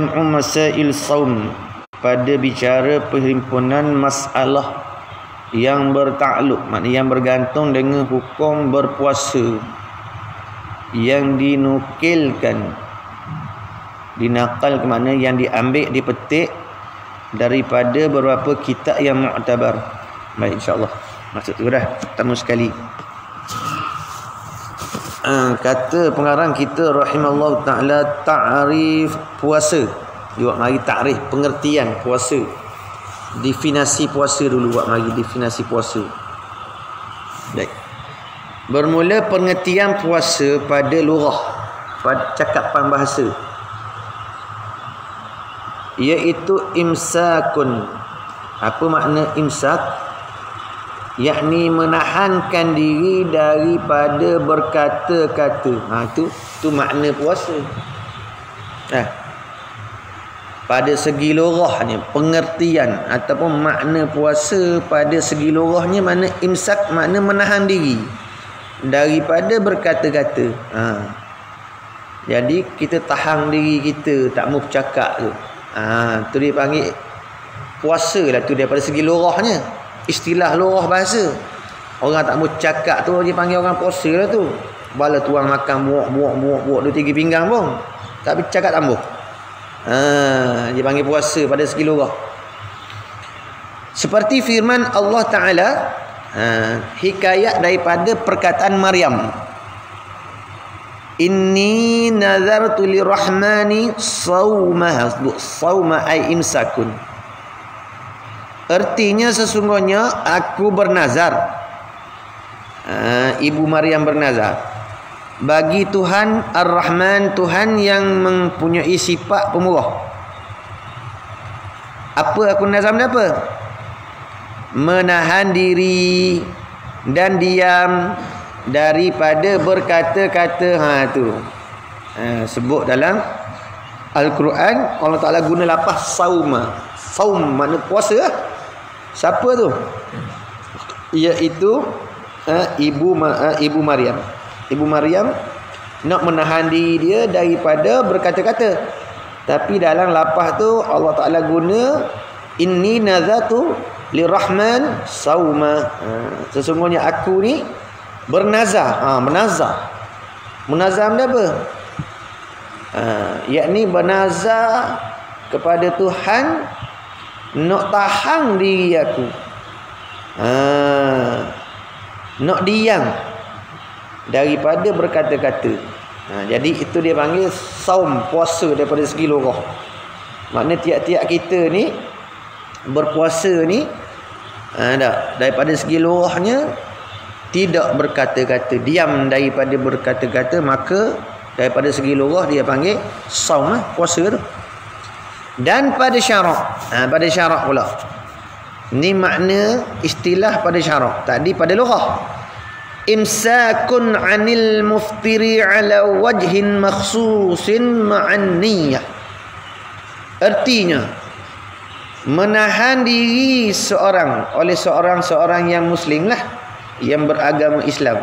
masail saum, pada bicara perhimpunan masalah yang bertakluk, maknanya yang bergantung dengan hukum berpuasa, yang dinukilkan, dinakal ke mana yang diambil, dipetik daripada beberapa kitab yang mu'tabar. Baik, insya-Allah. Maksud tu dah pertama sekali. Kata pengarang kita rahimallahu taala ta'rif puasa. Dia buat mari takrif pengertian puasa. Definisi puasa dulu, buat mari definisi puasa. Baik. Bermula pengertian puasa pada lughah, pada cakapan bahasa, iaitu imsakun. Apa makna imsak? Yakni menahankan diri daripada berkata-kata. Itu makna puasa. Pada segi lughahnya, pengertian ataupun makna puasa pada segi lughahnya, makna imsak, makna menahan diri daripada berkata-kata. Jadi kita tahan diri kita, tak mau bercakap tu. Tu dia panggil puasa lah tu daripada segi lughahnya. Istilah lughah bahasa. Orang tak mau cakap tu dia panggil orang puasa lah tu. Bala tuang makan buak 2-3 pinggang pun, tapi cakap tambah. Dia panggil puasa pada segi lughah. Seperti firman Allah Ta'ala, hikayat daripada perkataan Maryam, inni nazartu lirrahmani sawma ay imsakun. Artinya sesungguhnya aku bernazar, ibu Maryam bernazar bagi Tuhan Ar-Rahman, Tuhan yang mempunyai sifat pemurah. Apa aku nazar apa? Menahan diri dan diam daripada berkata-kata. Sebut dalam Al-Quran Allah Ta'ala guna lafaz sauma. Saum makna puasa lah. Siapa tu? Iaitu ibu Maryam. Ibu Maryam nak menahan diri dia daripada berkata-kata. Tapi dalam lafaz tu Allah Ta'ala guna inni nazatu lirrahman sauma. Sesungguhnya aku ni bernazar. Menazar. Menazar apa? Yakni bernazar kepada Tuhan nak tahan diri aku, nak diam daripada berkata-kata. Jadi itu dia panggil saum, puasa daripada segi lughah. Makna tiap-tiap kita ni berpuasa ni daripada segi lughahnya tidak berkata-kata, diam daripada berkata-kata, maka daripada segi lughah dia panggil saum, puasa tu. Dan pada syarak, pada syarak pula, ni makna istilah pada syarak. Tadi pada lughah, imsakun anil muftiri ala wajhin makhsusin ma'an niyah. Artinya menahan diri seorang oleh seorang yang muslim lah, yang beragama Islam,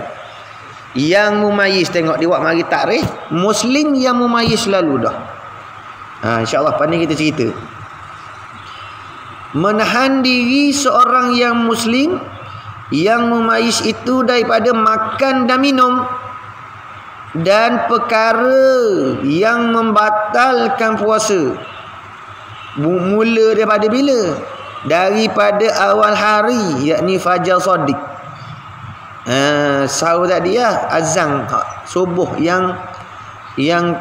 yang mumayyiz. Tengok dia buat mari takrif muslim yang mumayyiz selalu dah. InsyaAllah pandai kita cerita. Menahan diri seorang yang muslim yang mumayyiz itu daripada makan dan minum dan perkara yang membatalkan puasa. Mula daripada bila? Daripada awal hari, yakni fajar shadiq. Sahur tadi azan subuh yang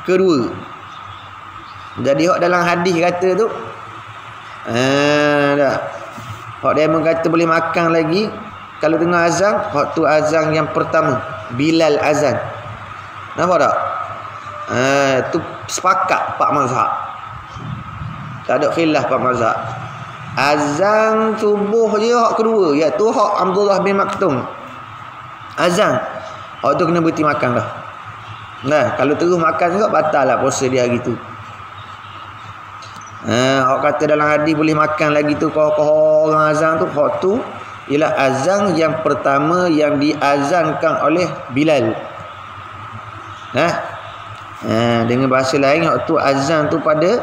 kedua. Jadi hak dalam hadis kata tu, hak dia kata boleh makan lagi kalau tengah azan. Hak tu azan yang pertama, Bilal azan. Nampak tak? Tu sepakat Pak Mazhab. Tak ada khilaf Pak Mazhab. Azan subuh je hak kedua, iaitu hak Abdullah bin Maktum. Azan hak tu kena berhenti makan dah. Kalau terus makan juga batal lah puasa dia hari tu. Hak kata dalam hadis boleh makan lagi tu, kalau orang azan tu, hak tu ialah azan yang pertama yang diazankan oleh Bilal. Dengan bahasa lain waktu azan tu pada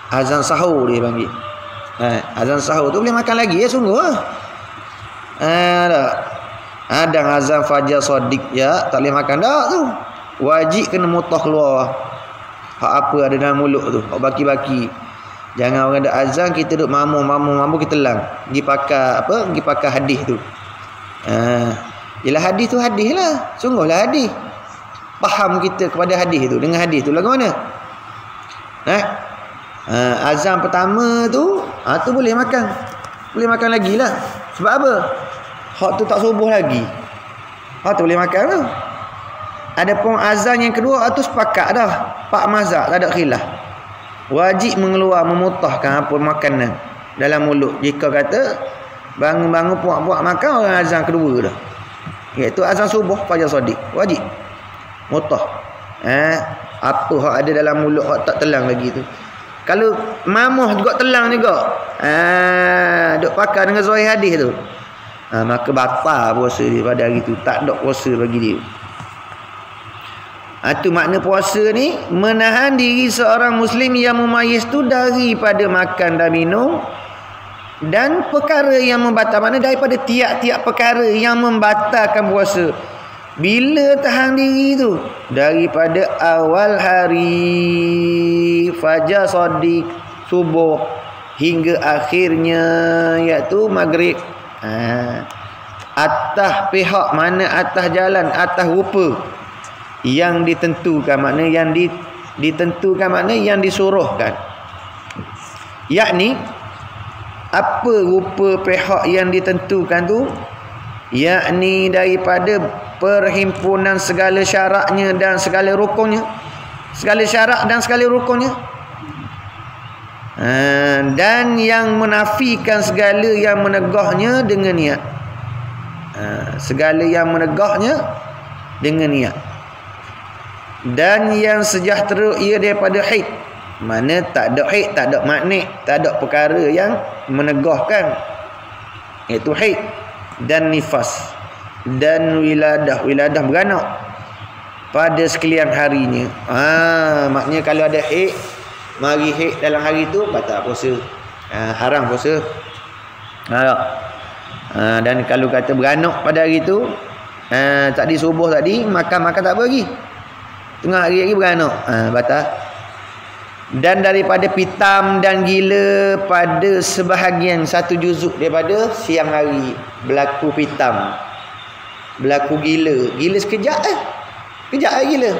azan sahur dia panggil. Azan sahur tu boleh makan lagi ya sungguh lah. Tak. Ada azan fajar sodik ya, tak boleh makan dah tu. Wajib kena mutah keluar. Hak apa ada dalam mulut tu, hak baki-baki. Jangan orang ada azan kita duk mampu kita telang. Pergi pakai hadis tu. Ialah hadis tu hadis lah. Sungguhlah hadis. Faham kita kepada hadis tu. Dengan hadis tu lagu mana? Azan pertama tu tu boleh makan. Boleh makan lagi lah. Sebab apa? Hak tu tak subuh lagi. Hak tu boleh makan tu. Adapun azan yang kedua tu sepakat dah. Pak mazhab tak ada khilaf. Wajib memutahkan apa makanan dalam mulut. Jika kata bangun-bangun puak-puak makan orang azan kedua dah. Iaitu azan subuh fajar sodik. Wajib mutah. Apa hak ada dalam mulut hak tak telang lagi tu. Kalau mamuh juga telang juga. Duk pakai dengan zahir hadis tu. Maka batal puasa dia pada hari tu. Tak ada puasa bagi dia. Itu makna puasa ni menahan diri seorang muslim yang mumayyiz tu daripada makan dan minum dan perkara yang membatal, makna daripada tiap-tiap perkara yang membatalkan puasa. Bila tahan diri tu? Daripada awal hari fajar sodik subuh hingga akhirnya iaitu maghrib. Atas pihak mana, atas jalan, atas rupa yang ditentukan, makna yang ditentukan, makna yang disuruhkan. Yakni apa rupa pihak yang ditentukan tu? Yakni daripada perhimpunan segala syaratnya dan segala rukunnya. Segala syarat dan segala rukunnya. Dan yang menafikan segala yang menegahnya dengan niat. Segala yang menegahnya dengan niat. Dan yang sejahtera ia daripada haid. Mana tak ada haid, tak ada maknik, tak ada perkara yang menegahkan, iaitu haid dan nifas dan wiladah beranak pada sekalian harinya. Maknanya kalau ada haid, mari haid dalam hari tu batal puasa. Haram puasa. Dan kalau kata beranak pada hari tu, tadi subuh tadi makan tak apa lagi. Tengah hari lagi beranak, batal. Dan daripada pitam dan gila pada sebahagian satu juzuk daripada siang hari berlaku pitam, berlaku gila. Gila sekejap kejap gila.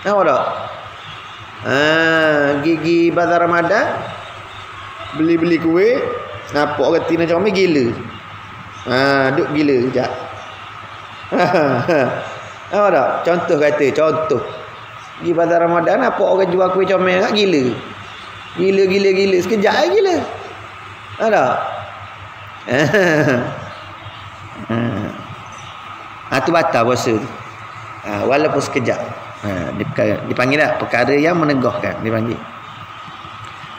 Nampak tak? Gigi bazar Ramadan beli kuih, nampak orang tina macam gila. Duk gila kejap. Nampak tak? Contoh di bazar Ramadan apa orang jual kuih comel kat gila. Gila sekejap gila. Ada. Tu batal puasa tu. Walaupun sekejap. Dipanggil dah perkara yang menegahkan, dipanggil.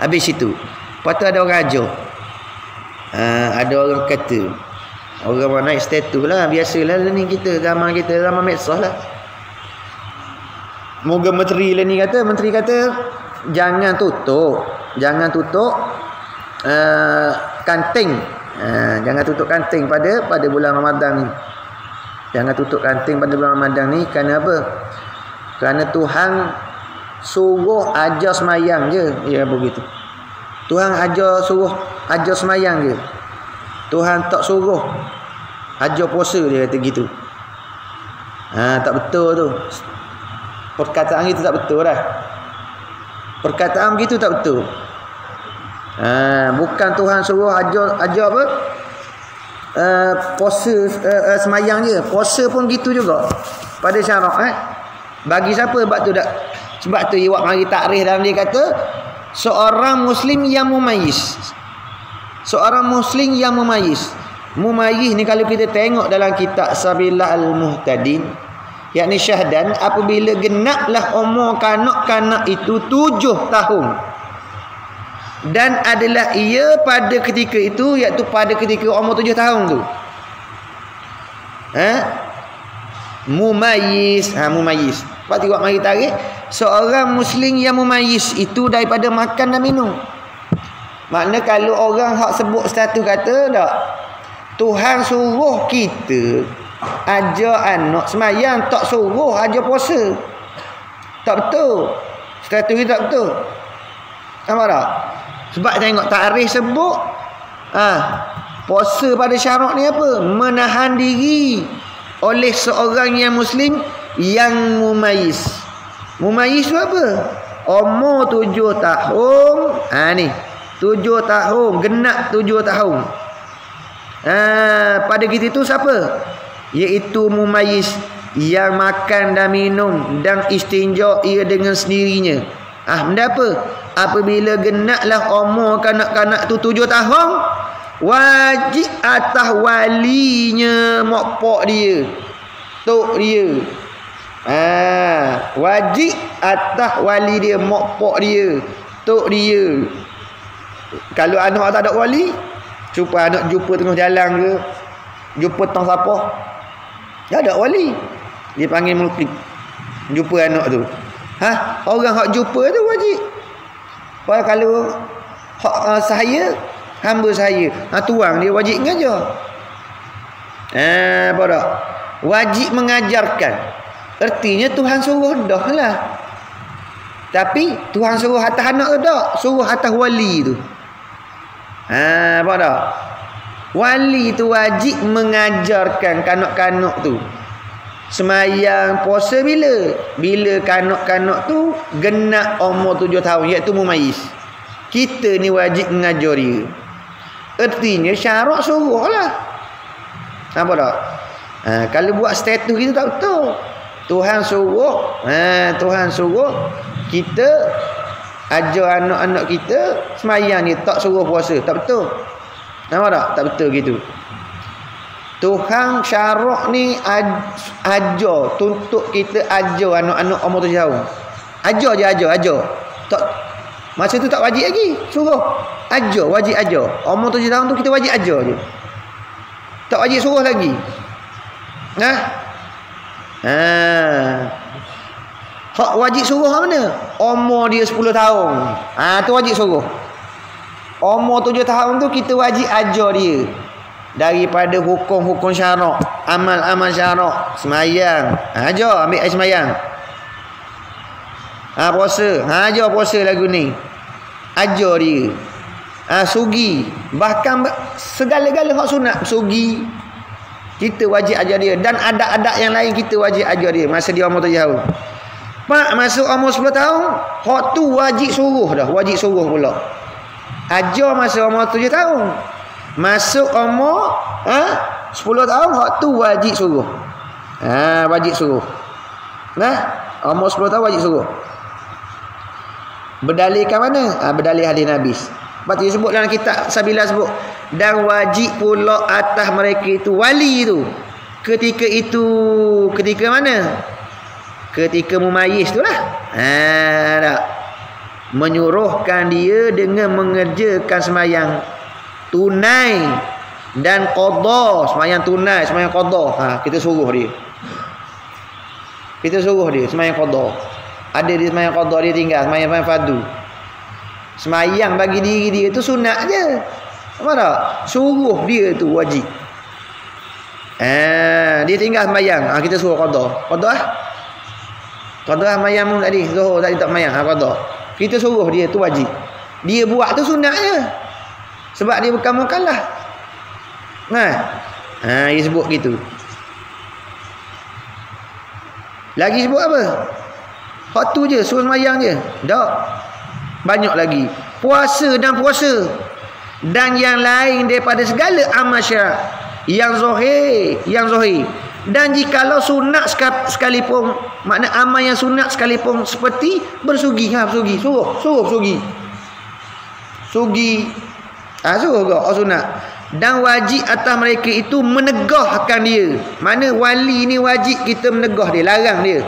Habis itu, lepas tu ada orang ajar. Ada orang kata, orang naik status lah, biasalah ni kita, zaman medsos lah. Moga menteri kata jangan tutup kanting. Jangan tutup kanting pada bulan Ramadan ni. Jangan tutup kanting pada bulan Ramadan ni. Kerana apa? Kerana Tuhan suruh ajar semayang je. Ya begitu. Tuhan suruh ajar semayang je. Tuhan tak suruh ajar puasa, dia kata gitu. Tak betul tu. Perkataan itu tak betul dah. Perkataan begitu tak betul. Bukan Tuhan suruh ajar apa? Puasa semayang je. Puasa pun gitu juga. Pada syarak bagi siapa? Sebab tu iwak mari takrif dalam dia kata seorang muslim yang mumayyiz. Seorang muslim yang mumayyiz. Mumayyiz ni kalau kita tengok dalam kitab Sabillah Al-Muhtadin, yakni syahdan, apabila genaplah umur kanak-kanak itu 7 tahun dan adalah ia pada ketika itu, iaitu pada ketika umur 7 tahun tu, mumayyiz. Sebab tengok mari tarikh, seorang muslim yang mumayyiz itu daripada makan dan minum. Makna kalau orang hak sebut status kata tak, Tuhan suruh kita ajar anak semayang, tak suruh ajar puasa. Tak betul. Status itu tak betul. Nampak tak? Sebab tengok tarikh sebut puasa pada syarak ni apa? Menahan diri oleh seorang yang muslim yang mumayyiz. Mumayyiz tu apa? Umur 7 tahun. Ni 7 tahun, genap 7 tahun. Pada kita tu siapa? Iaitu mumayyiz yang makan dan minum dan istinja ia dengan sendirinya. Benda apa? Apabila genaplah umur kanak-kanak tu 7 tahun, wajib atas walinya, mak pak dia, tok dia. Wajib atas wali dia, mak pak dia, tok dia. Kalau anak tak ada wali, supaya anak jumpa tengah jalan ke, jumpa tang siapa, tak ada wali, dia panggil mulkid. Jumpa anak tu, orang hak jumpa tu wajib. Kalau hak saya, hamba saya, tuang dia wajib mengajar. Apa tak? Wajib mengajarkan. Artinya Tuhan suruh dah lah. Tapi Tuhan suruh atas anak tu tak, suruh atas wali tu. Apa tak? Wali tu wajib mengajarkan kanak-kanak tu semayang, puasa bila? Bila kanak-kanak tu genap umur 7 tahun, iaitu mumayyiz. Kita ni wajib mengajar dia. Artinya syarak suruh lah. Apa tak? Kalau buat status itu tak betul. Tuhan suruh, Tuhan suruh kita ajar anak-anak kita semayang ni, tak suruh puasa. Tak betul. Nampak tak? Tak betul gitu. Tuhan syarak ni ajar, tuntut kita ajar anak-anak umur 7 tahun. Ajar je, ajar. Tak, masa tu tak wajib lagi suruh. Ajar, wajib ajar. Umur 7 tahun tu kita wajib ajar je. Tak wajib suruh lagi. Hak wajib suruh mana? Umur dia 10 tahun. Tu wajib suruh. Umur 7 tahun tu kita wajib ajar dia. Daripada hukum-hukum syarak, amal-amal syarak, semayang, ajar, ambil air semayang. Puasa, ajar puasa lagu ni. Ajar dia. Sugi, bahkan segala-gala hak sunat, sugi, kita wajib ajar dia. Dan adat-adat yang lain kita wajib ajar dia masa dia umur 7 tahun. Pak, masuk umur 10 tahun, hak tu wajib suruh dah, wajib suruh pula. Ajar masa umur 7 tahun. Masuk umur 10 tahun, hak tu wajib suruh. Wajib suruh. Umur 10 tahun wajib suruh. Berdalilkan mana? Berdalil hadis Nabi. Sebab tu sebut dalam kitab Sabilah sebut, dan wajib pula atas mereka itu wali itu. Ketika mana? Ketika mumayyiz tu lah. Tak. Menyuruhkan dia dengan mengerjakan semayang tunai dan qada. Semayang tunai, semayang qada. Kita suruh dia. Kita suruh dia semayang qada. Ada dia semayang qada, dia tinggal semayang fardu. Semayang bagi diri dia tu sunat je. Apa tak? Suruh dia tu wajib. Dia tinggal semayang, kita suruh qada. Qada semayang tadi, zuhur tadi tak semayang, qada. Kita suruh dia tu wajib. Dia buat tu sunat je. Sebab dia bukan mukallaf. Dia sebut gitu. Lagi sebut apa? Hak tu je, suruh semayang je. Tak. Banyak lagi. Puasa dan puasa. Dan yang lain daripada segala amal syarak. Yang zahir. Dan jikalau sunat sekalipun, makna amal yang sunat sekalipun, seperti bersugi. Bersugi. Suruh sugi. Sugi. Suruh ke? Sunat. Dan wajib atas mereka itu menegahkan dia. Mana wali ni wajib kita menegah dia, larang dia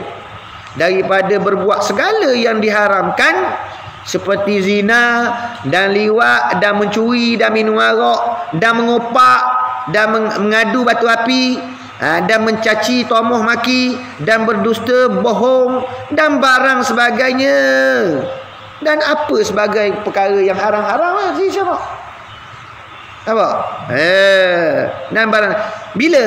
daripada berbuat segala yang diharamkan, seperti zina dan liwat dan mencuri dan minum arak dan mengopak dan mengadu batu api Dan mencaci, tomoh maki, dan berdusta, bohong, dan barang sebagainya. Dan apa sebagai perkara yang haram-haram lah, siapa? Apa? Dan barang. Bila?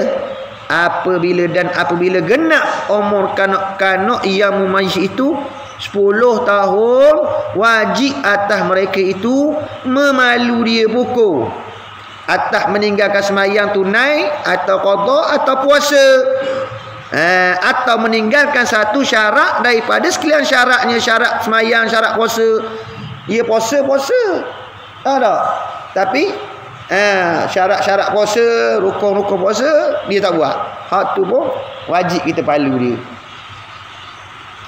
Apabila genap umur kanak-kanak yang mumayyiz itu 10 tahun, wajib atas mereka itu memalu dia pukul atas meninggalkan sembahyang tunai atau qada atau puasa, atau meninggalkan satu syarat daripada sekalian syaratnya, syarat sembahyang, syarat puasa. Dia puasa tak? Tapi syarat-syarat puasa, rukun-rukun puasa dia tak buat. Hak tu pun wajib kita palu dia.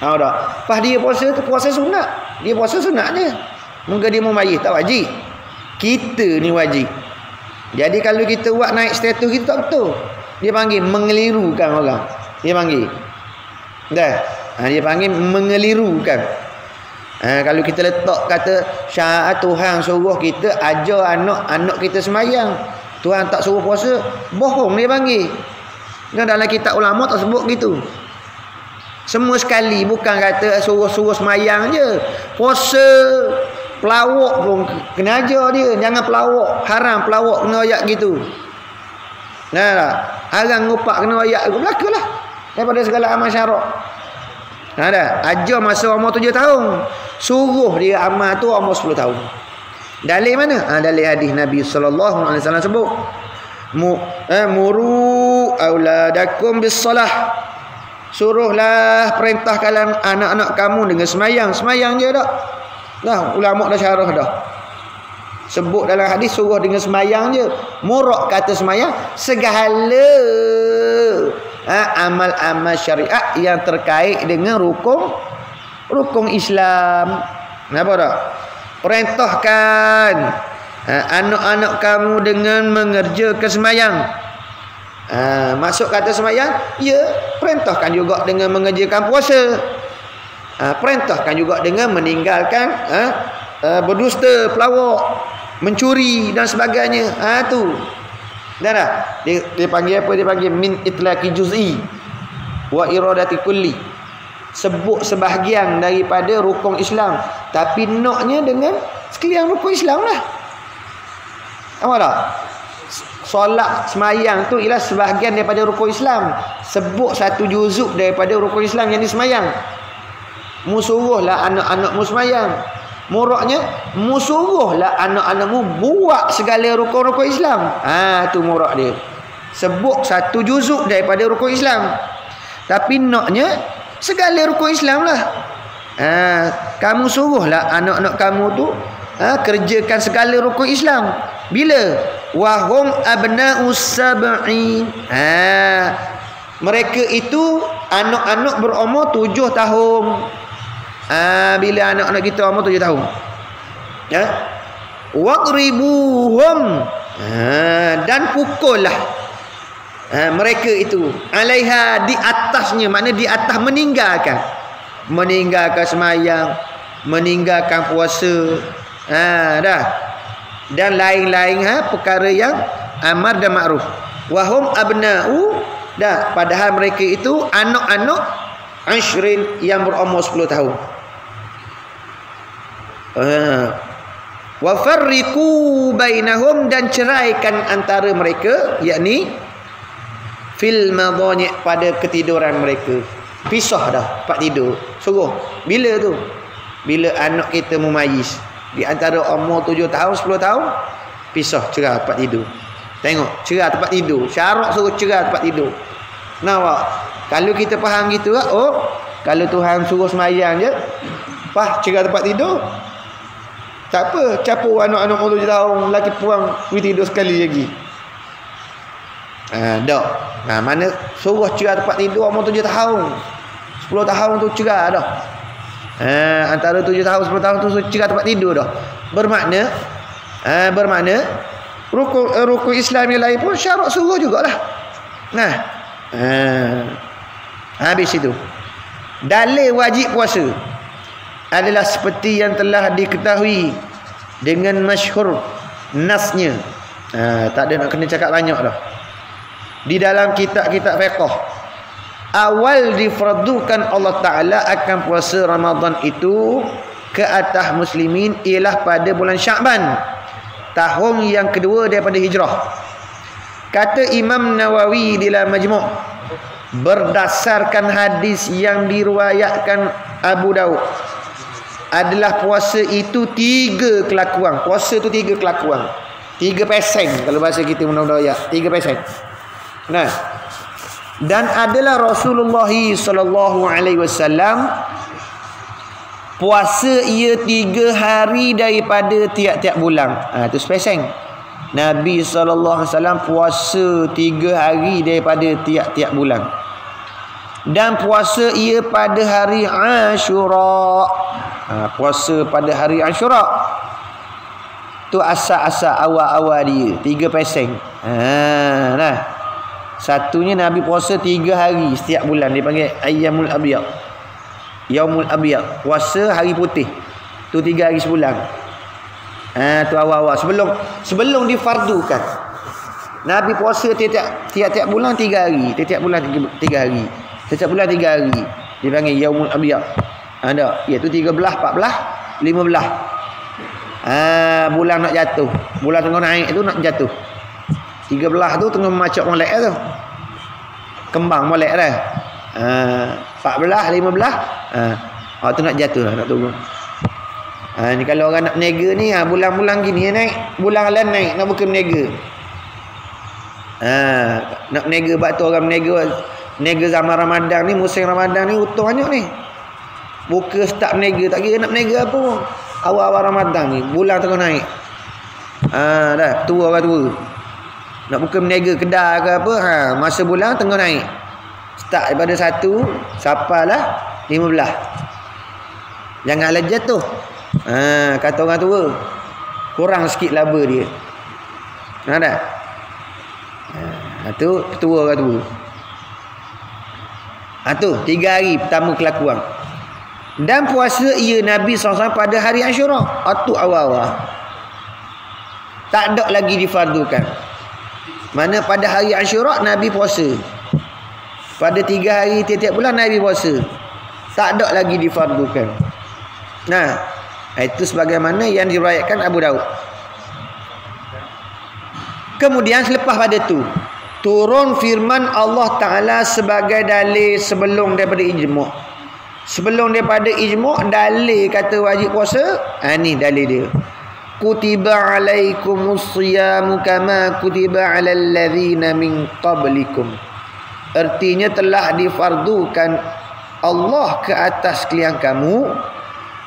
Tahu tak? Pas dia puasa tu puasa sunat. Dia puasa sunat je. Mungkin dia mumayyiz tak wajib. Kita ni wajib. Jadi kalau kita buat naik status kita tak betul. Dia panggil mengelirukan orang. Dia panggil. Dah. Dia panggil mengelirukan. Kalau kita letak kata syarat Tuhan suruh kita ajar anak-anak kita sembahyang, Tuhan tak suruh puasa, bohong dia panggil. Dan dalam kitab ulama tak sebut gitu. Semua sekali, bukan kata suruh-suruh sembahyang je. Puasa, pelawak pun kena ajar dia. Jangan pelawak, haram pelawak kena ayat gitu. Haram ngupak kena ayat aku belakalah daripada segala amal syarak. Ajar masa umur 7 tahun. Suruh dia amal tu umur 10 tahun. Dalil mana? Dalil hadis Nabi sallallahu alaihi wasallam sebut, muru auladakum bis-salah. Suruhlah, perintahkan anak-anak kamu dengan semayang. Semayang je dah. Dah ulama dah syarah dah. Sebut dalam hadis suruh dengan semayang je. Murak kata semayang segala amal-amal syariat yang terkait dengan rukun Islam. Kenapa tak? Perintahkan anak-anak kamu dengan mengerjakan semayang. Masuk kata semayang, ya, perintahkan juga dengan mengerjakan puasa. Perintahkan juga dengan meninggalkan berdusta, pelawak, mencuri dan sebagainya. Tu. Dah. Dia panggil apa? Dia panggil min itlaqi juz'i wa iradati kulli. Sebut sebahagian daripada rukun Islam, tapi naknya dengan sekalian rukun Islam lah. Apa tak? Solat semayang tu ialah sebahagian daripada rukun Islam. Sebut satu juzuk daripada rukun Islam yang disemayang. Musuruhlah anak-anakmu semayang. Muraknya, musuruhlah anak-anakmu buat segala rukun-rukun Islam. Tu murak dia. Sebut satu juzuk daripada rukun Islam, tapi naknya segala rukun Islam lah. Kamu suruhlah anak-anak kamu tu kerjakan segala rukun Islam. Bila? Wahum abna'us sab'in. Mereka itu anak-anak berumur 7 tahun. Bila anak-anak kita umur 7 tahun. Waqribuhum. Dan pukullah mereka itu alaiha, di atasnya, makna di atas meninggalkan semayang, meninggalkan puasa, dah, dan lain-lain perkara yang amar dan makruf. Wahum abna'u, dah, padahal mereka itu anak-anak ashrin yang berumur 10 tahun. Wa farriqu bainahum, dan ceraikan antara mereka, yakni fil madani', pada ketiduran mereka. Pisah dah tempat tidur. Suruh. Bila tu? Bila anak kita mumayyiz di antara umur 7 tahun 10 tahun, pisah, cerah tempat tidur. Tengok, cerah tempat tidur. Syarat suruh cerah tempat tidur. Nampak? Kalau kita faham gitu lah, kalau Tuhan suruh semayang je, cerah tempat tidur, tak apa, capur anak-anak umur 7 tahun, lelaki puang pergi tidur sekali lagi. Tak. Mana suruh cerah tempat tidur umur 7 tahun 10 tahun tu cerah dah. Antara 7 tahun 10 tahun tu cerah tempat tidur dah. Bermakna rukun Islam yang lain pun syarat suruh jugalah. Habis itu. Dalil wajib puasa adalah seperti yang telah diketahui dengan masyhur nasnya. Tak ada nak kena cakap banyak dah. di dalam kitab-kitab fiqh. Awal difardukan Allah Ta'ala akan puasa Ramadan itu ke atas muslimin ialah pada bulan Sya'ban, tahun yang kedua daripada hijrah. Kata Imam Nawawi di dalam Majmu', berdasarkan hadis yang diriwayatkan Abu Daud, adalah puasa itu 3 kelakuan. Puasa itu 3 kelakuan. 3 peseng kalau bahasa kita mudah-mudahan ayat. 3 peseng. Nah, dan adalah Rasulullah sallallahu alaihi wasallam puasa ia 3 hari daripada tiap-tiap bulan. Itu speseng. Nabi sallallahu alaihi wasallam puasa 3 hari daripada tiap-tiap bulan. Dan puasa ia pada hari Ashura. Puasa pada hari Ashura. Tu asal-asal awal-awal dia. 3 peseng. Nah. Satunya Nabi puasa 3 hari setiap bulan. Dia panggil Ayyamul Abiyad. Yaumul Abiyad. Puasa hari putih. Tu 3 hari sebulan. Tu awal-awal. Sebelum difardukan. Nabi puasa tiap-tiap bulan 3 hari. Tiap-tiap bulan 3 hari. Setiap bulan 3 hari. Dia panggil Yaumul Abiyad. Ada. Iaitu 13, 14, 15. Bulan nak jatuh. Bulan tengah naik tu nak jatuh. 13 tu tengah macam molek tu. Kembang molek dah. 14, 15. Tu nak jatuh lah, nak tunggu. Ni kalau orang nak berniaga ni, bulan-bulan gini naik, bulan lain naik, nak buka berniaga. Nak berniaga, sebab tu orang berniaga zaman Ramadan ni, musim Ramadan ni untung banyak ni. Buka start berniaga, tak kira nak berniaga apa. Awal-awal Ramadan ni, bulan tengah naik. Dah tua orang tua. Nak buka berniaga kedai ke apa, masa bulan tengah naik. Start daripada 1 sampailah 15. Janganlah jatuh. Kata orang tua, kurang sikit laba dia. Tak? Tu tua orang tua. Tu 3 hari pertama kelakuan. Dan puasa ia Nabi SAW pada hari Ashura. Tu awal-awal. Tak ada lagi difardukan. Mana pada hari Ashura Nabi puasa. Pada 3 hari tiap-tiap bulan Nabi puasa. Tak ada lagi difardukan. Nah, itu sebagaimana yang diriwayatkan Abu Daud. Kemudian selepas pada tu turun firman Allah Ta'ala sebagai dalil sebelum daripada ijma'. Sebelum daripada ijma', dalil kata wajib puasa. Ni dalil dia. Kutiba alaikumus siyamu kama kutiba alal ladzina min qablikum. Artinya telah difardukan Allah ke atas kalian kamu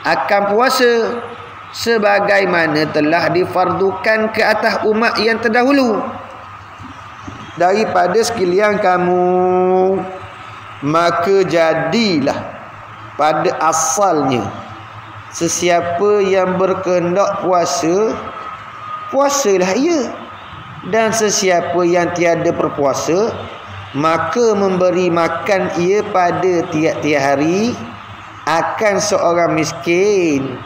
akan puasa sebagaimana telah difardukan ke atas umat yang terdahulu daripada sekalian kamu. Maka jadilah pada asalnya sesiapa yang berkehendak puasa, puasalah ia. Dan sesiapa yang tiada berpuasa, maka memberi makan ia pada tiap-tiap hari akan seorang miskin.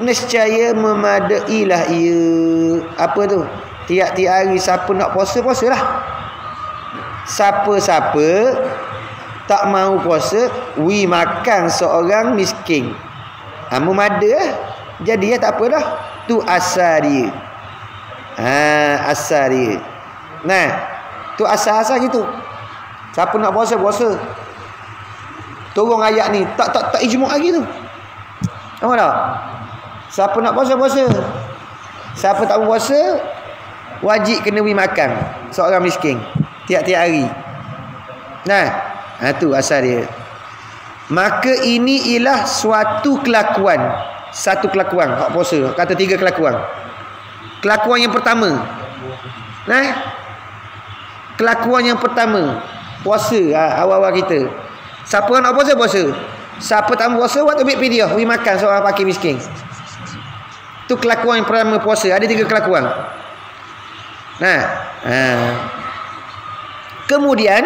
Nescaya memadailah ia. Apa tu? Tiap-tiap hari siapa nak puasa, puasalah. Siapa-siapa tak mau puasa, makan seorang miskin. Memada jadi tak apa dah. Tu asal dia. Asal dia. Nah, tu asal-asal gitu. Siapa nak puasa, puasa. Turun ayat ni tak ijma' lagi tu. Tahu tak? Siapa nak puasa, puasa. Siapa tak puasa, wajib kena beri makan seorang miskin tiap-tiap hari. Nah, tu asal dia. Maka ini ialah suatu kelakuan. Satu kelakuan hak puasa. Kata 3 kelakuan. Kelakuan yang pertama. Kelakuan yang pertama, puasa awal-awal kita. Siapa nak puasa, puasa. Siapa tak puasa, buat ambil fidyah, beri makan seorang fakir miskin. Tu kelakuan yang pertama puasa. Ada 3 kelakuan. Kemudian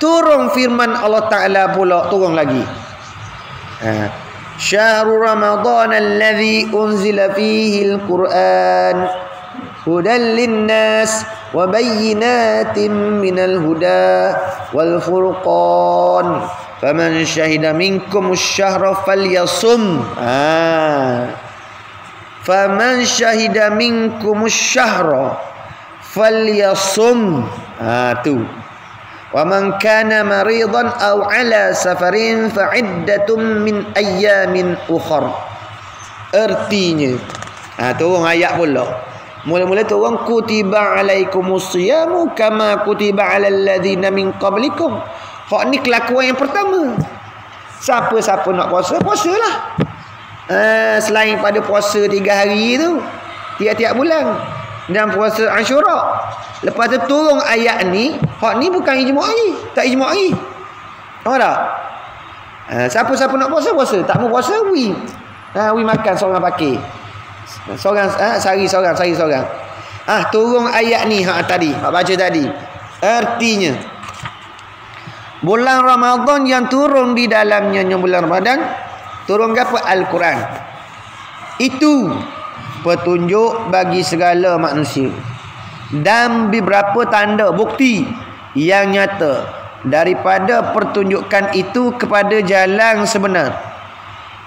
turun firman Allah Ta'ala pula, turun lagi. Syahrul Ramadan alladhi unzila fihi al-Quran hudal linnas wa bayyinatin minal huda wal furqan faman syahida minkum asy-syahra falyasum. Faman syahida minkum asy-syahra falyasum. Tu. Wa man kana maridan aw ala safarin fa iddatun min ayyamin ukhra. Artinya, turun ayat pula. Mula-mula turun kutiba alaikumus siyamu kama kutiba alal ladzina min qablikum. Hak ni kelakuan yang pertama. Siapa-siapa nak puasa, puasalah. Selain pada puasa 3 hari tu, tiap-tiap bulan, dan puasa Asyura. Lepas tu turun ayat ni, hak ni bukan ijma'i, tak ijma'i. Faham tak? Siapa-siapa nak puasa, puasa. Tak mau puasa, wi makan seorang pakai. Seorang sehari seorang. Turun ayat ni tadi, hak baca tadi. Artinya bulan Ramadan yang turun di dalamnya bulan Ramadan, turun apa? Al-Quran. Itu petunjuk bagi segala manusia dan beberapa tanda bukti yang nyata daripada pertunjukan itu kepada jalan sebenar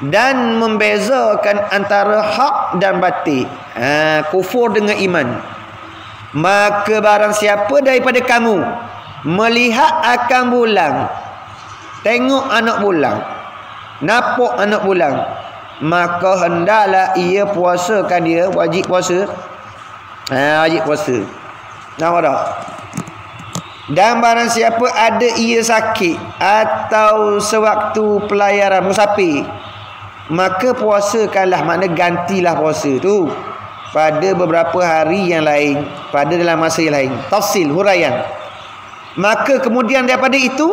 dan membezakan antara hak dan batil, kufur dengan iman. Maka barang siapa daripada kamu melihat akan bulan, tengok anak bulan, nampak anak bulan, maka hendaklah ia puasakan, dia wajib puasa. Wajib puasa. Nampak tak? Dan barang siapa ada ia sakit atau sewaktu pelayaran musafir, maka puasakanlah, makna gantilah puasa tu pada beberapa hari yang lain, pada dalam masa yang lain. Tafsil, huraian. Maka kemudian daripada itu,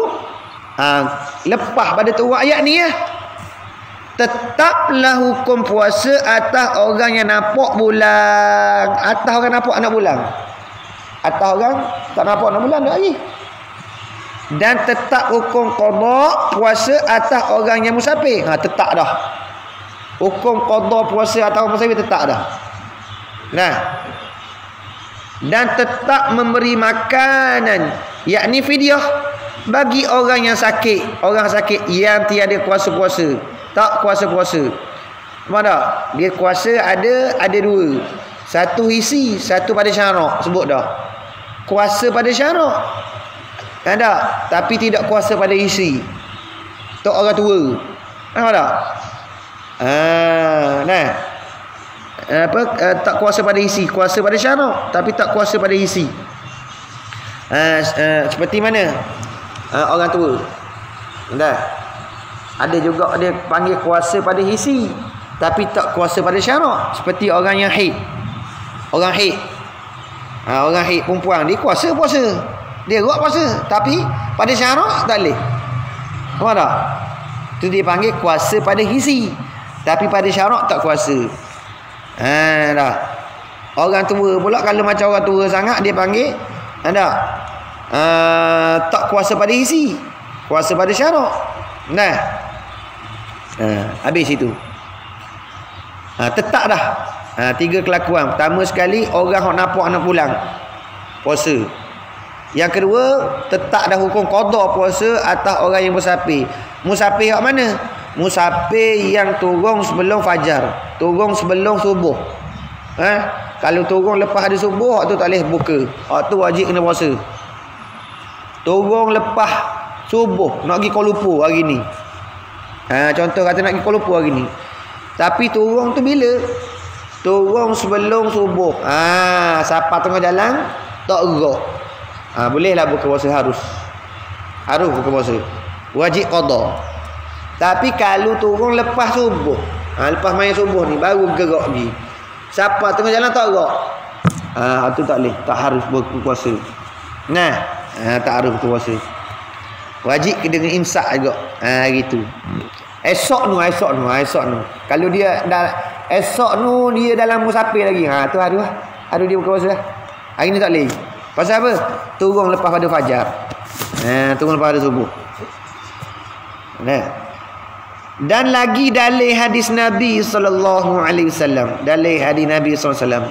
lepas pada turun ayat ni, tetaplah hukum puasa atas orang yang nampak bulan, atas orang nampak anak bulan, atas orang tak nampak anak bulan dah lagi. Dan tetap hukum qada puasa atas orang yang musafir. Tetap dah hukum qada puasa atas orang musafir, tetap dah. Dan tetap memberi makanan, yakni fidyah, bagi orang yang sakit. Orang sakit yang tiada kuasa puasa, tak kuasa puasa. Mana? Dia kuasa ada 2. Satu hisi, satu pada syarak. Sebut dah. Kuasa pada syarak ada, tapi tidak kuasa pada hisi. Tok orang tua. Nampak tak? Tak kuasa pada hisi, kuasa pada syarak, tapi tak kuasa pada hisi. Seperti mana? Orang tua. Ada juga dia panggil kuasa pada hisi, tapi tak kuasa pada syarak. Seperti orang yang haid. Orang haid. Orang haid perempuan, dia kuasa puasa. Dia buat puasa, tapi pada syarak tak boleh. Faham tak? Itu dia panggil kuasa pada hisi, tapi pada syarak tak kuasa. Dah. Orang tua pula, kalau macam orang tua sangat, dia panggil tak kuasa pada hisi, kuasa pada syarak. Habis itu. Tetap dah. 3 kelakuan. Pertama sekali, orang yang nampak anak bulan, puasa. Yang kedua, tetap dah hukum qada puasa atas orang yang musafir. Musafir kat mana? Musafir yang turun sebelum fajar, turun sebelum subuh. Kalau turun lepas ada subuh, waktu tak boleh buka, waktu wajib kena puasa. Turun lepas subuh, nak pergi Kuala Lumpur hari ni, contoh kata nak pergi Kuala Lumpur hari ni, tapi turun tu bila? Turun sebelum subuh. Siapa tengah jalan tak gerak, bolehlah buka puasa. Harus buka puasa, wajib qada. Tapi kalau turun lepas subuh, lepas main subuh ni baru gerak pergi, siapa tengah jalan tak gerak, tu tak boleh, tak harus berpuasa. Tak harus berpuasa, wajib dengan imsak juga. Gitu. Esok nu. Kalau dia dah esok nu, dia dalam musafir lagi, tu harus dia buka puasa. Hari ni tak boleh. Pasal apa? Turun lepas pada fajar. Turun lepas pada subuh. Dan lagi dalil hadis Nabi sallallahu alaihi wasallam. Dalil hadis Nabi sallallahu alaihi wasallam.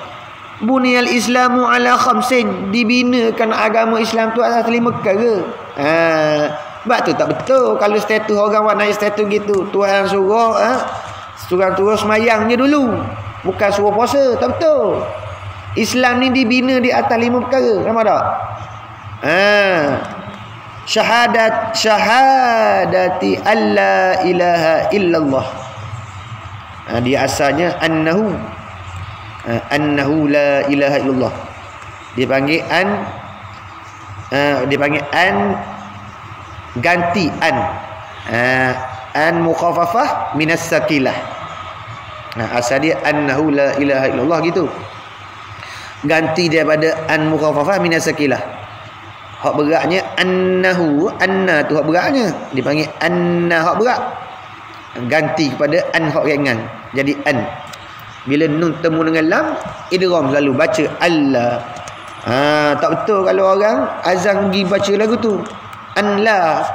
Buniyal Islamu ala khamsin, dibinakan agama Islam tu atas 5 perkara. Sebab tu tak betul kalau status orang buat naik status gitu. Tuhan suruh suruh semayang je dulu, bukan suruh puasa. Tak betul. Islam ni dibina di atas 5 perkara. Nampak tak? Syahadati alla ilaha illallah. Dia asalnya annahu la ilaha illallah. Dia panggil ganti an mukhaffafah minas sakilah. Asal dia annahu la ilaha illallah gitu. Ganti daripada an mukhaffafah minas sakilah. Hak beratnya annahu, anna tu hak beratnya, dipanggil anna hak berat. Ganti kepada an hak ringan. Jadi an. Bila nun temu dengan lam, idgham selalu baca Allah. Tak betul kalau orang azan pergi baca lagu tu. An la.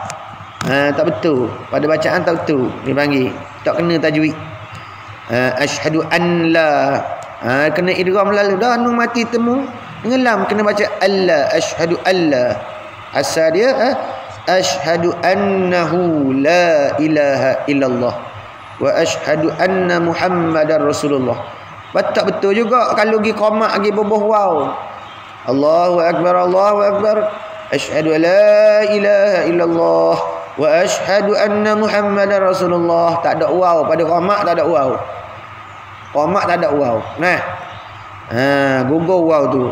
Tak betul. Pada bacaan tak betul. Dia panggil tak kena tajwid. Asyhadu an la. Kena idgham lalu. Dah nun mati temu dengan lam, kena baca Allah. Asyhadu alla. Asal dia asyhadu annahu la ilaha illallah wa asyhadu anna Muhammadar Rasulullah. Tak betul juga kalau pergi qomak pergi bubuh waw. Allahu akbar, Allahu akbar. Asyhadu la ilaha illallah wa asyhadu anna Muhammadar Rasulullah. Tak ada waw pada qomak, tak ada waw. Qomak tak ada waw. Nah. Gugur waw tu.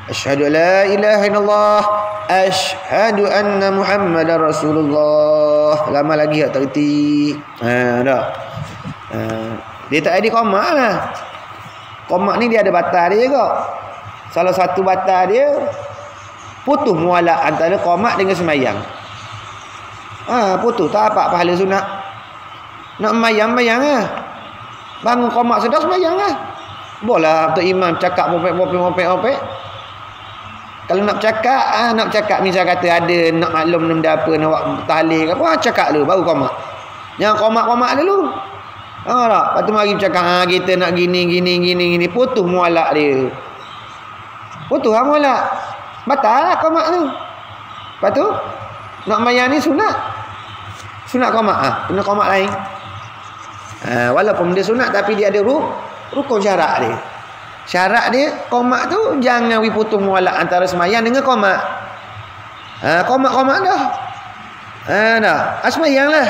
Asyhadu la ilaha illallah, asyhadu anna Muhammadar Rasulullah. Lama lagi tak reti. Dia tak ada qomak lah. Qomak ni dia ada batal dia juga. Salah satu batal dia putus mualak antara qomak dengan semayang. Putus tak apa pahala sunat. Nak mayang lah. Bangun qomak sedar semayang lah. Boleh untuk imam cakap mopek. Kalau nak cakap misal kata ada nak maklum benda apa, nak buat tahlil apa, cakap dulu baru qomak. Jangan qomak dulu. Tak? Lepas tu mari bercakap kita nak gini. Putus mualak dia. Putus mualak. Batal lah qomak tu. Lepas tu nak mayang ni sunat. Sunat qomak. Kena qomak lain. Walaupun dia sunat tapi dia ada rukun syarat dia. Syarat dia qomak tu jangan putus mualak antara semayang dengan qomak. Qomak dah. Dah. Semayang lah.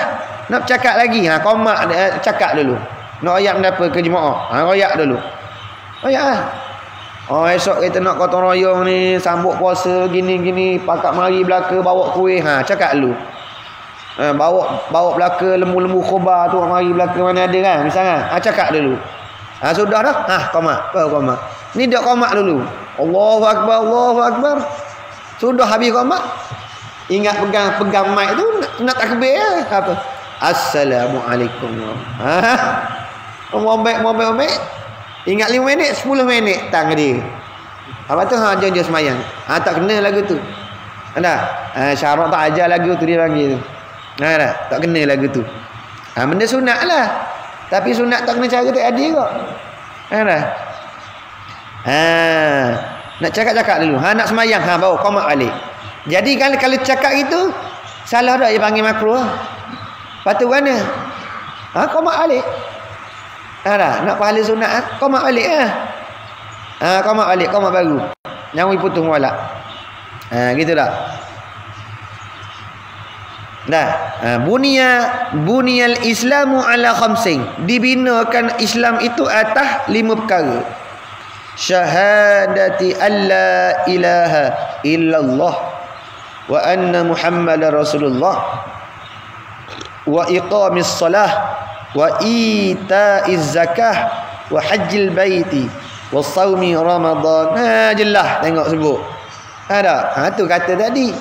Nak cakap lagi. Qomak cakap dulu. Nak royak benda apa ke jemaah. Royak dulu. Royak lah. Esok kita nak gotong royong ni, sambut puasa gini. Pakak mari belaka bawa kuih. Cakap dulu. Bawa belaka lembu-lembu khobar tu, mari belaka mana ada kan. Misalnya. Cakap dulu. Sudah dah. Qomak. Qomak. Ni dak qomak dulu. Allahu akbar, Allahu akbar. Sudah habis qomak. Ingat pegang mic tu nak takbir apa? Assalamualaikum. Mombek. Ingat 5 minit, 10 minit tang dia. Apa tu jangan semayang. Tak kena lagu tu. Syarat tak ajar lagu tu dia panggil tu. Tak kena lagu tu. Benda sunat lah. Tapi sunat tak kena cara tak adil kok. Nak cakap dulu. Nak semayang baru qomak balik. Jadi kalau cakap gitu salah dah dia panggil makruh. Lepas tu mana? Qomak balik. Nak pahala sunat qomak balik qomak baru. Jangan putus mualak. Gitu dah. Buniyal Islamu ala khamsin, dibinakan Islam itu atas 5 perkara. Syahadati alla ilaha illallah wa anna Muhammadar Rasulullah wa iqamis salah wa itaiz zakah wa hajjil baiti wa shaumi ramadan. Jelas tengok sebut. Tu kata tadi.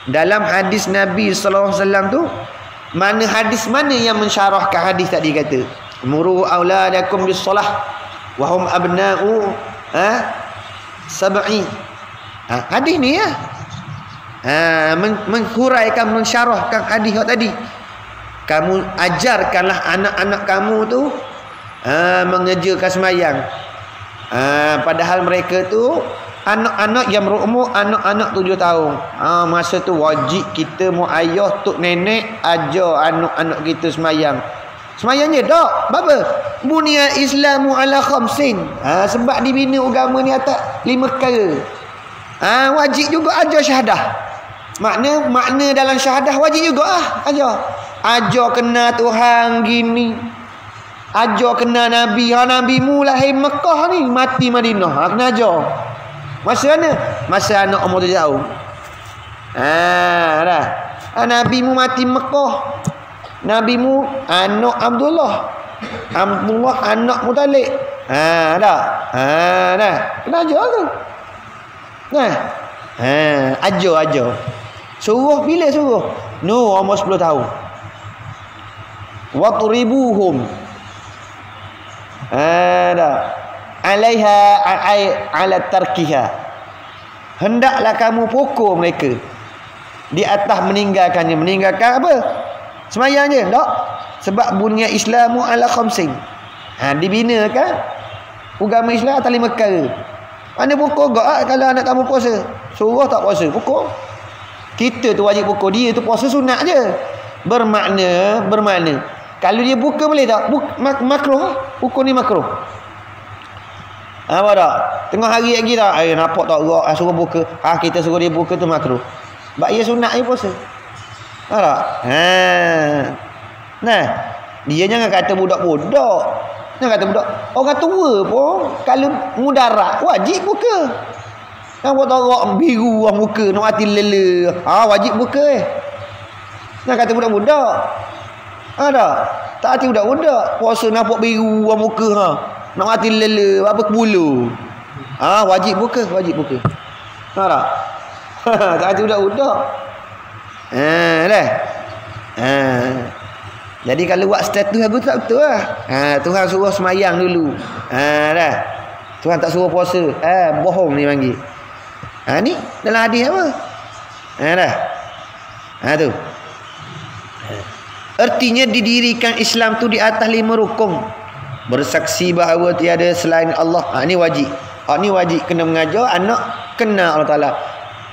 Dalam hadis Nabi sallallahu alaihi wasallam tu, hadis mana yang mensyarahkan hadis tadi kata muru auladakum bis-salah wa hum abna'u sab'i. Hadis ni ya. Menghuraikan, mensyarahkan hadis tadi. Kamu ajarkanlah anak-anak kamu tu mengerjakan semayang. Padahal mereka tu anak-anak yang berumur anak-anak 7 tahun. Masa tu wajib kita mu ayah tok nenek ajar anak-anak kita semayang. Semayang je tak? Apa? Bunia Islamu ala khamsin. Sebab dibina agama ni atas 5 perkara. Wajib juga ajar syahadah. Makna dalam syahadah wajib juga ajar. Ajar kenal Tuhan gini. Ajar kenal Nabi. Nabimu lahir Mekah ni, mati Madinah. Kena ajar. Masa mana? Masa anak umur 7 tahun. Dah. Nabimu mati Mekah. Nabimu anak Abdullah. Abdullah anak Muttalib. Dah. Dah. Kena ajar tu. Nah. Ajar. Suruh bila suruh? Umur 10 tahun. Watribuhum. Dah. Alaiha ala tarkiha. Hendaklah kamu pukul mereka di atas meninggalkannya. Meninggalkan apa? Semayang je, tak? Sebab bunya Islamu ala khamsin. Dibinakan agama Islam atas 5 perkara. Mana pukul gak kalau anak kamu puasa? Suruh tak puasa, pukul. Kita tu wajib pukul, dia tu puasa sunat je. Bermakna kalau dia buka boleh tak? Makruh. Pukul ni makruh. Apa tak? Tengah hari lagi tak? Nampak tak gerak suruh buka. Kita suruh dia buka tu makruh. Sebab dia sunat dia puasa. Tak? Nah, dia jangan kata budak-budak. Jangan kata budak. Orang tua pun kalau mudarat wajib buka. Nampak tak gerak biru orang muka, nak mati lele. Wajib buka Jangan kata budak-budak. Tak hati budak-budak. Puasa nampak biru orang muka nak mati lele apa kebulu. Wajib buka. Tak? Tak hati budak-budak. Dah. Jadi kalau buat status aku tak betul lah. Tuhan suruh semayang dulu. Dah. Tuhan tak suruh puasa. Bohong ni panggil. Ni dalam hadis apa? Dah. Tu. Artinya didirikan Islam tu di atas 5 rukun. Bersaksi bahawa tiada selain Allah. Ni wajib. Ni wajib kena mengajar anak kenal Allah Ta'ala.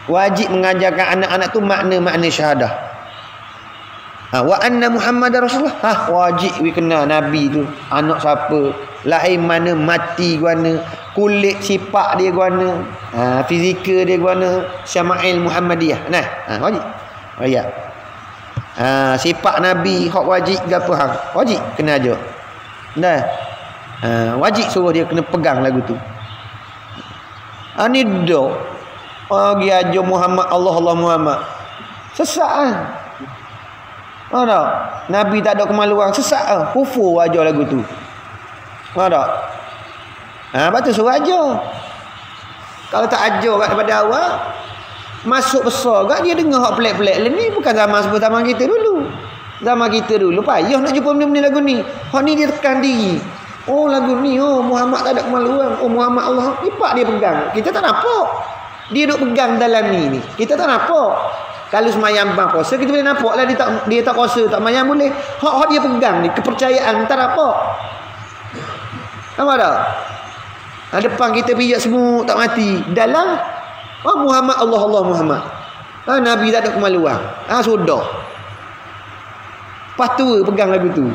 Wajib mengajarkan anak-anak tu makna-makna syahadah. Wa anna Muhammadar Rasulullah. Wajib we kenal Nabi tu. Anak siapa, lahir mana, mati guana, kulit sifat dia guana, fizikal dia guana, syama'il Muhammadiyah. Wajib. Sifat Nabi hak wajib ke apa hang? Wajib kena ajar. Wajib suruh dia kena pegang lagu tu. Ni dok. Dia ajar Muhammad Allah Muhammad. Sesat Nabi tak ada kemaluan, sesat kufur ajar lagu tu. Lepas tu suruh ajar. Kalau tak ajar daripada awal, masuk besar kat dia dengar hak pelik-pelik. Ni bukan zaman sebelum zaman kita dulu. Zaman kita dulu payah nak jumpa benda-benda lagu ni. Hak ni dia tekan diri. Lagu ni Muhammad tak ada kemaluan. Muhammad Allah. Ipak dia pegang. Kita tak nampak. Dia duk pegang dalam ni. Kita tak nampak. Kalau semayang bang puasa kita boleh nampak lah dia tak puasa, tak mayang boleh. Hak dia pegang ni kepercayaan tak nampak. Nampak tak? Depan kita pijak semua tak mati. Dalam Muhammad Allah Muhammad. Nabi tak ada kemaluan. Sudah. Pas tua pegang lagu tu.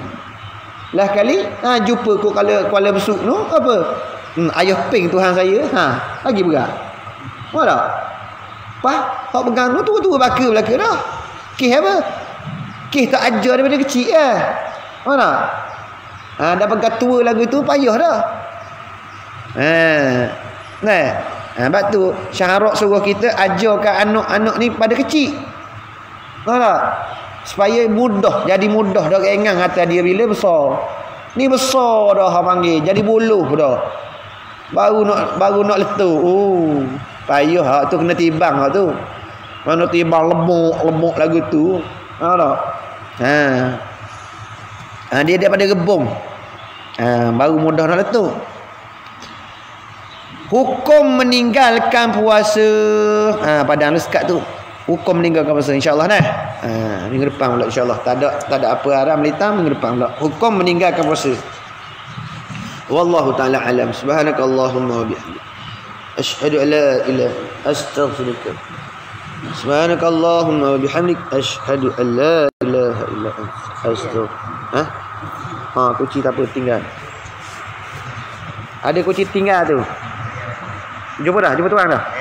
Lah kali jumpa kau Kuala Besuk tu apa? Ayah ping Tuhan saya. Lagi berat. Nampak tak? Pas hak pegang tu tua-tua baka belaka dah. Kes apa? Kes tak ajar daripada kecil Nampak tak? Dah pegang tua lagu tu payah dah. Sebab tu syarat suruh kita ajarkan anak-anak ni pada kecil. Nampak tak? Supaya mudah, jadi mudah dah keingang atas dia bila besar. Ni besar dah panggil, jadi buluh dah. Baru nak letup. Payah hak tu kena timbang hak tu. Mana timbang lemuk lagu tu. Nampak tak? Dia daripada rebung. Baru mudah nak letup. Hukum meninggalkan puasa. Padang lu sekat tu. Hukum meninggalkan puasa insya-Allah minggu depan pula insya-Allah. Tak ada apa haram litam minggu depan pula. Hukum meninggalkan puasa. Wallahu ta'ala alam. Subhanakallahumma wa bihamdik, asyhadu an la ilaha astaghfiruka. Subhanakallahumma wa bihamdik, asyhadu an la ilaha illa anta astaghfiruka. Kunci tak apa tinggal. Ada kunci tinggal tu. Jumpa dah, jumpa tuan dah.